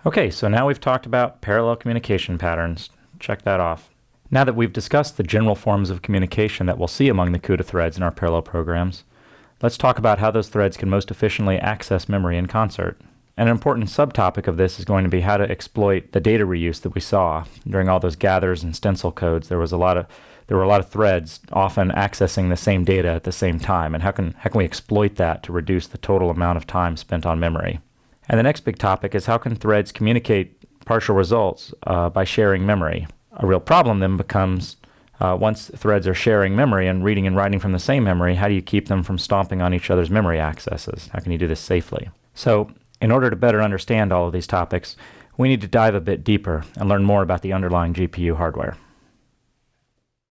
Okay, so now we've talked about parallel communication patterns. Check that off. Now that we've discussed the general forms of communication that we'll see among the CUDA threads in our parallel programs, let's talk about how those threads can most efficiently access memory in concert. An important subtopic of this is going to be how to exploit the data reuse that we saw during all those gathers and stencil codes. There were a lot of threads often accessing the same data at the same time, and how can we exploit that to reduce the total amount of time spent on memory? And the next big topic is how can threads communicate partial results by sharing memory? A real problem then becomes once threads are sharing memory and reading and writing from the same memory, how do you keep them from stomping on each other's memory accesses? How can you do this safely? So in order to better understand all of these topics, we need to dive a bit deeper and learn more about the underlying GPU hardware.